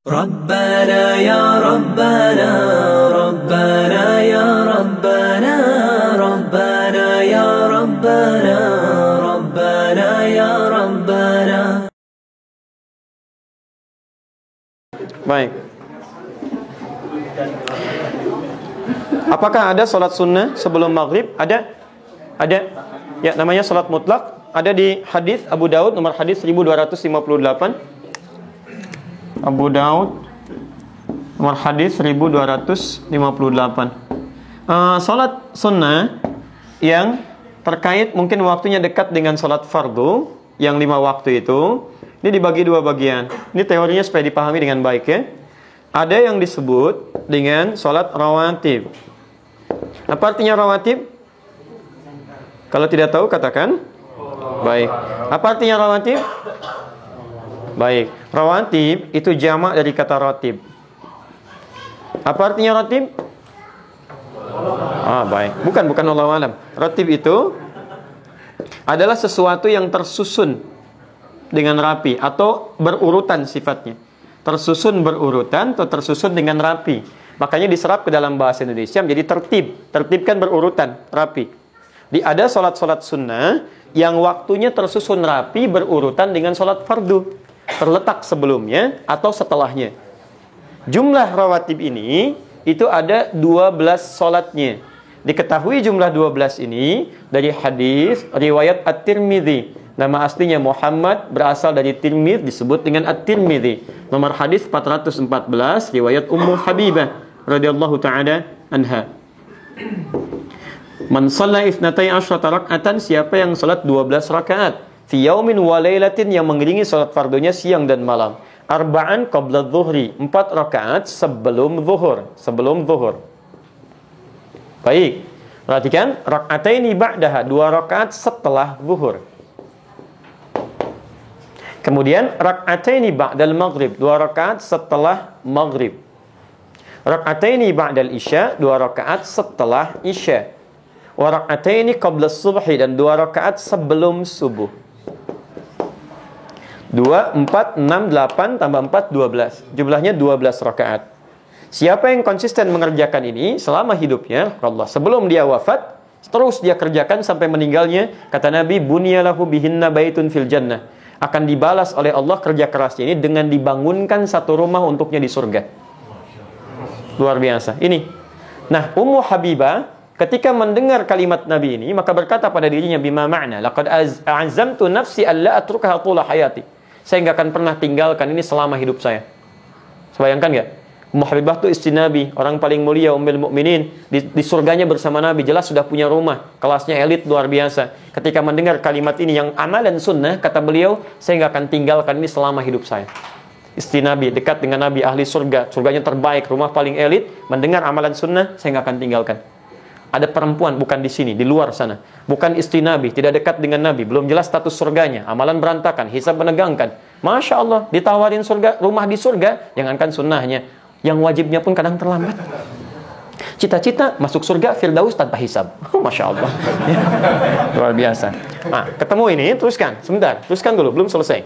ربنا يا ربنا ربنا يا ربنا ربنا يا ربنا ربنا يا ربنا. Baik. Apakah ada salat sunnah sebelum maghrib? Ada? Ada. Ya, namanya salat mutlak. Ada di hadis Abu Daud nomor hadis 1258. Abu Daud nomor hadis 1258. Salat sunnah yang terkait mungkin waktunya dekat dengan salat fardu yang 5 waktu itu, ini dibagi 2 bagian. Ini teorinya supaya dipahami dengan baik ya. Ada yang disebut dengan salat rawatib. Apa artinya rawatib? Kalau tidak tahu katakan. Baik. Apa artinya rawatib? Baik. Rawatib itu jamak dari kata ratib. Apa artinya ratib? Baik. Bukan Allah alam. Ratib itu adalah sesuatu yang tersusun dengan rapi atau berurutan sifatnya. Tersusun berurutan atau tersusun dengan rapi. Makanya diserap ke dalam bahasa Indonesia menjadi tertib. Tertibkan berurutan, rapi. Ada salat-salat sunnah yang waktunya tersusun rapi berurutan dengan salat fardu, terletak sebelumnya atau setelahnya. Jumlah rawatib ini itu ada 12 salatnya. Diketahui jumlah 12 ini dari hadis riwayat At-Tirmidzi. Nama aslinya Muhammad, berasal dari Tirmidz, disebut dengan At-Tirmidzi. Nomor hadis 414 riwayat Ummu Habibah radhiyallahu taala anha. Man shalla 12 raka'atan, siapa yang salat 12 rakaat fi yaumin wa lailatin, yang mengiringi salat fardunya siang dan malam. Arba'an qabla dhuhri, 4 rakaat sebelum zuhur. Baik. Perhatikan, raka'ataini ba'daha, 2 rakaat setelah zuhur. Kemudian raka'ataini ba'dal maghrib, 2 rakaat setelah maghrib. Raka'ataini ba'dal isya, 2 rakaat setelah isya. Wa raka'ataini qabla subhi, dan 2 rakaat sebelum subuh. 2, 4, 6, 8 tambah 4, 12. Jumlahnya 12 rakaat. Siapa yang konsisten mengerjakan ini selama hidupnya, Allah, sebelum dia wafat, terus dia kerjakan sampai meninggalnya, kata Nabi, bunyalahu bihinna baitun fil jannah. Akan dibalas oleh Allah kerja kerasnya ini dengan dibangunkan satu rumah untuknya di surga. Luar biasa. Ini. Nah, Ummu Habibah ketika mendengar kalimat Nabi ini, maka berkata pada dirinya, bima ma'na, laqad azamtu nafsi alla atrukaha tula hayati. Saya nggak akan pernah tinggalkan ini selama hidup saya. Bayangkan nggak? Ummu Habibah itu istri Nabi, orang paling mulia, Ummul Mukminin, di surganya bersama Nabi, jelas sudah punya rumah, kelasnya elit luar biasa. Ketika mendengar kalimat ini yang amalan sunnah, kata beliau, saya nggak akan tinggalkan ini selama hidup saya. Istri Nabi, dekat dengan Nabi, ahli surga, surganya terbaik, rumah paling elit, mendengar amalan sunnah, saya nggak akan tinggalkan. Ada perempuan, bukan di sini, di luar sana, bukan istri Nabi, tidak dekat dengan Nabi, belum jelas status surganya, amalan berantakan, hisab menegangkan. Masya Allah, ditawarin surga, rumah di surga, jangankan sunnahnya, yang wajibnya pun kadang terlambat. Cita-cita masuk surga Firdaus tanpa hisab. Masya Allah. Luar biasa. Nah, ketemu ini, teruskan, sebentar, teruskan dulu, belum selesai.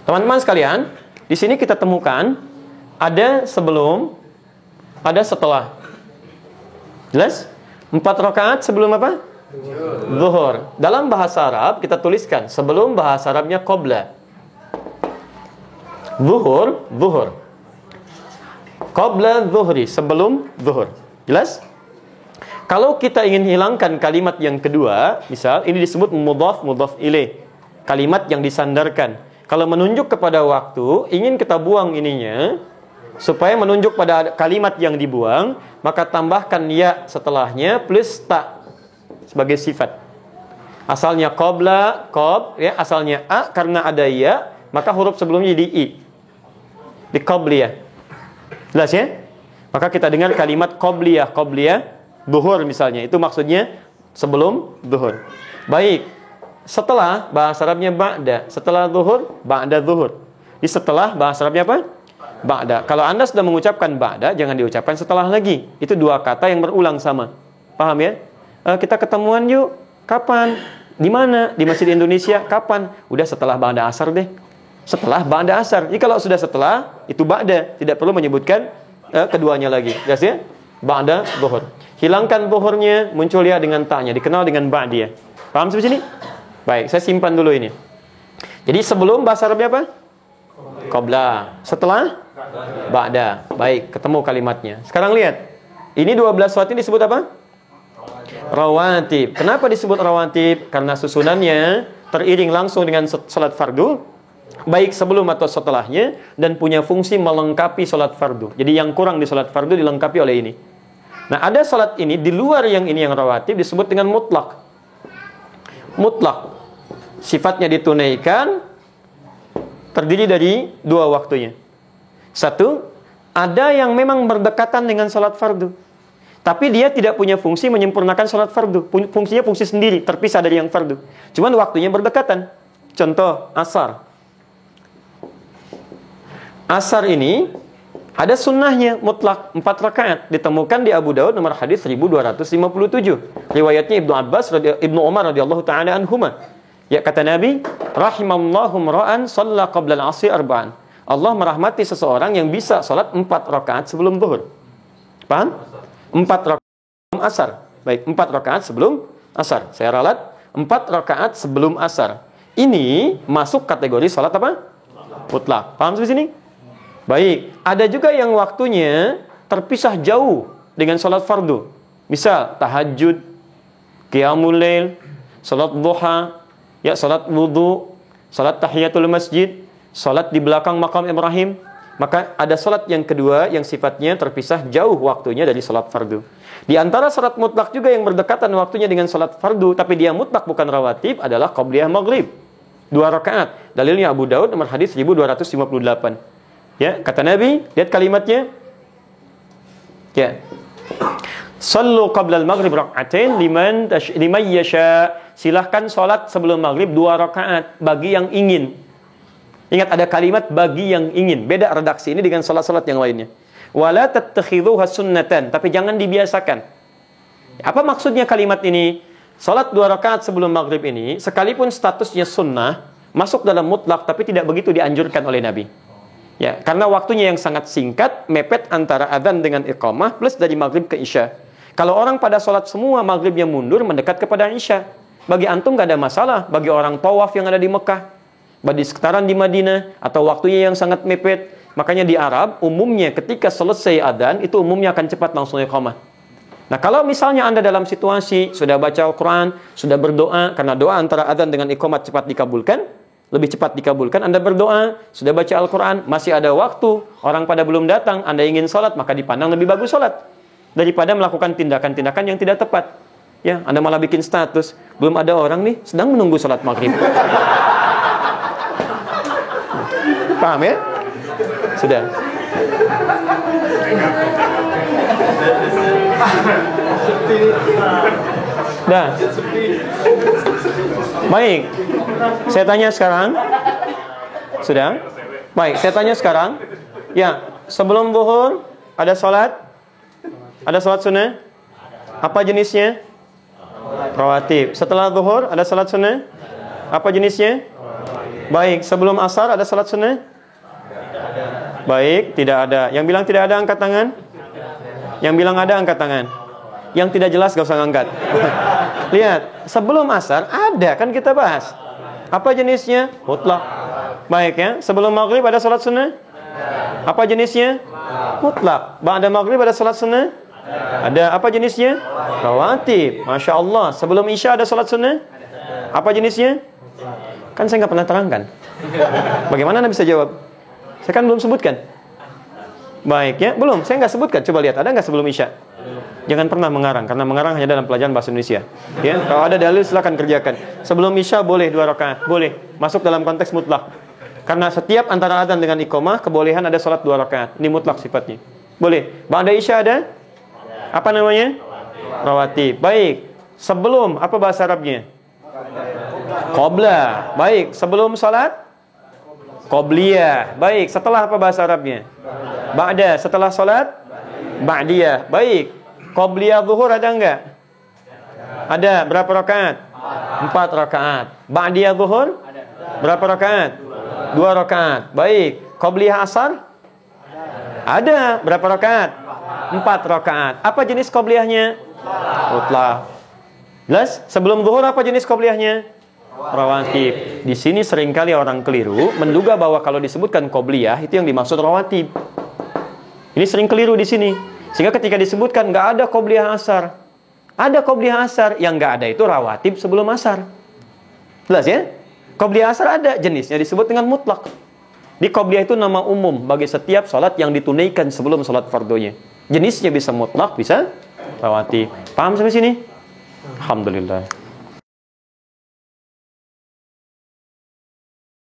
Teman-teman sekalian, di sini kita temukan ada sebelum, ada setelah. Jelas? 4 rakaat sebelum apa? Zuhur. Dalam bahasa Arab kita tuliskan sebelum, bahasa Arabnya qabla. Zuhur. Qabla zuhri, sebelum zuhur. Jelas? Kalau kita ingin hilangkan kalimat yang kedua, misal ini disebut mudhaf ilaih, kalimat yang disandarkan. Kalau menunjuk kepada waktu, ingin kita buang ininya, supaya menunjuk pada kalimat yang dibuang, maka tambahkan ya setelahnya plus ta sebagai sifat. Asalnya qabla, ya, asalnya a, karena ada ya, maka huruf sebelumnya jadi i. Di qabliyah. Jelas ya? Maka kita dengar kalimat qabliyah, zuhur misalnya, itu maksudnya sebelum zuhur. Baik. Setelah, bahasa Arabnya ba'da. Setelah zuhur, ba'da zuhur. Di setelah, bahasa Arabnya apa? Ba'da. Kalau Anda sudah mengucapkan ba'da, jangan diucapkan setelah lagi. Itu 2 kata yang berulang sama. Paham ya? Kita ketemuan yuk. Kapan? Di mana? Di Masjid Indonesia. Kapan? Udah setelah ba'da asar deh. Setelah ba'da asar. Jadi kalau sudah setelah, itu ba'da. Tidak perlu menyebutkan keduanya lagi. Jelas ya? Ba'da zuhur. Hilangkan zuhurnya, muncul ya dengan ta'nya. Dikenal dengan ba'diyah. Paham sampai sini? Baik, saya simpan dulu ini. Jadi sebelum bahasa Arabnya apa? Qabla. Setelah? Ba'da. Baik, ketemu kalimatnya. Sekarang lihat. Ini 12 salat ini disebut apa? Rawatib. Kenapa disebut rawatib? Karena susunannya teriring langsung dengan salat fardu, baik sebelum atau setelahnya, dan punya fungsi melengkapi salat fardu. Jadi yang kurang di salat fardu dilengkapi oleh ini. Nah, ada salat ini di luar yang ini yang rawatib disebut dengan mutlak. Mutlak. Sifatnya ditunaikan, terdiri dari dua waktunya. Satu, ada yang memang berdekatan dengan salat fardu, tapi dia tidak punya fungsi menyempurnakan salat fardu. Fungsinya fungsi sendiri, terpisah dari yang fardu. Cuman waktunya berdekatan. Contoh, asar. Asar ini ada sunnahnya mutlak 4 rakaat. Ditemukan di Abu Daud nomor hadis 1257. Riwayatnya Ibnu Umar radhiyallahu taala anhuma. Ya, kata Nabi, rahimallahu ra'an shalla qabla al-'asri arba'an. Allah merahmati seseorang yang bisa salat 4 rakaat sebelum zuhur. Paham? 4 rakaat sebelum asar. Baik, 4 rakaat sebelum asar. Saya ralat 4 rakaat sebelum asar. Ini masuk kategori salat apa? Mutlak. Paham sampai sini? Baik, ada juga yang waktunya terpisah jauh dengan salat fardu. Misal tahajud, qiyamul lail, salat duha, ya salat wudu, salat tahiyatul masjid, salat di belakang makam Ibrahim. Maka ada salat yang kedua yang sifatnya terpisah jauh waktunya dari salat fardu. Di antara salat mutlak juga yang berdekatan waktunya dengan salat fardu, tapi dia mutlak bukan rawatib, adalah qabliyah maghrib. 2 rakaat. Dalilnya Abu Daud nomor hadis 1258. Ya, kata Nabi, lihat kalimatnya. Ya. Sallu qabla al-maghrib rak'atain liman yasha. Silahkan salat sebelum maghrib 2 rakaat bagi yang ingin. Ingat, ada kalimat bagi yang ingin. Beda redaksi ini dengan salat-salat yang lainnya. Wala tattakhidhuha sunnatan, tapi jangan dibiasakan. Apa maksudnya kalimat ini? Salat 2 rakaat sebelum maghrib ini, sekalipun statusnya sunnah, masuk dalam mutlak, tapi tidak begitu dianjurkan oleh Nabi. Ya, karena waktunya yang sangat singkat, mepet antara adzan dengan iqamah, plus dari maghrib ke isya. Kalau orang pada sholat semua, maghribnya mundur, mendekat kepada isya. Bagi antum gak ada masalah. Bagi orang tawaf yang ada di Mekah, bagi sekitaran di Madinah, atau waktunya yang sangat mepet. Makanya di Arab, umumnya ketika selesai adzan, itu umumnya akan cepat langsung iqamah. Nah, kalau misalnya Anda dalam situasi, sudah baca Al-Quran, sudah berdoa, karena doa antara adzan dengan iqamah cepat dikabulkan, lebih cepat dikabulkan. Anda berdoa, sudah baca Al-Quran, masih ada waktu, orang pada belum datang, Anda ingin sholat, maka dipandang lebih bagus sholat daripada melakukan tindakan-tindakan yang tidak tepat. Ya, Anda malah bikin status, belum ada orang nih, sedang menunggu sholat maghrib. Paham ya? Sudah. Dah. Baik. Saya tanya sekarang. Sudah? Baik, saya tanya sekarang. Ya, sebelum zuhur ada salat? Ada salat sunnah? Apa jenisnya? Rawatib. Setelah zuhur ada salat sunnah? Apa jenisnya? Baik, sebelum asar ada salat sunnah? Baik, tidak ada. Yang bilang tidak ada angkat tangan? Yang bilang ada angkat tangan? Yang tidak jelas gak usah ngangkat. Lihat, sebelum asar ada, kan kita bahas. Apa jenisnya? Mutlak. Baik ya, sebelum maghrib ada salat sunnah? Apa jenisnya? Mutlak. Ba'da maghrib ada salat sunnah? Ada. Apa jenisnya? Rawatib. Masya Allah. Sebelum isya ada salat sunnah? Apa jenisnya? Kan saya nggak pernah terangkan. Bagaimana Anda bisa jawab? Saya kan belum sebutkan. Baik ya, belum. Saya nggak sebutkan. Coba lihat, ada nggak sebelum isya? Jangan pernah mengarang, karena mengarang hanya dalam pelajaran bahasa Indonesia. Ya, kalau ada dalil silakan kerjakan. Sebelum isya boleh 2 rakaat, boleh. Masuk dalam konteks mutlak. Karena setiap antara adzan dengan iqamah kebolehan ada salat 2 rakaat. Ini mutlak sifatnya. Boleh. Ba'da isya ada? Apa namanya? Rawatib. Baik. Sebelum, apa bahasa Arabnya? Qabla. Baik. Sebelum salat? Qabliyah. Baik. Setelah, apa bahasa Arabnya? Ba'da. Setelah salat? Ba'diyah. Baik. Qabliyah zuhur ada enggak? Ada. Berapa rakaat? 4 rakaat. Ba'diyah zuhur? Berapa rakaat? 2 rakaat. Baik. Qobliyah asar? Ada. Berapa rakaat? 4 rakaat. Apa jenis qobliyahnya? Mutlaq. Jelas? Sebelum zuhur apa jenis qobliyahnya? Rawatib. Di sini seringkali orang keliru menduga bahwa kalau disebutkan qobliyah itu yang dimaksud rawatib. Ini sering keliru di sini. Sehingga ketika disebutkan nggak ada qobliyah asar. Ada qobliyah asar, yang nggak ada itu rawatib sebelum asar. Jelas ya? Qobliyah asar ada, jenisnya disebut dengan mutlak. Di qobliyah itu nama umum bagi setiap sholat yang ditunaikan sebelum sholat fardunya. Jenisnya bisa mutlak, bisa rawatib. Paham sampai sini? Alhamdulillah.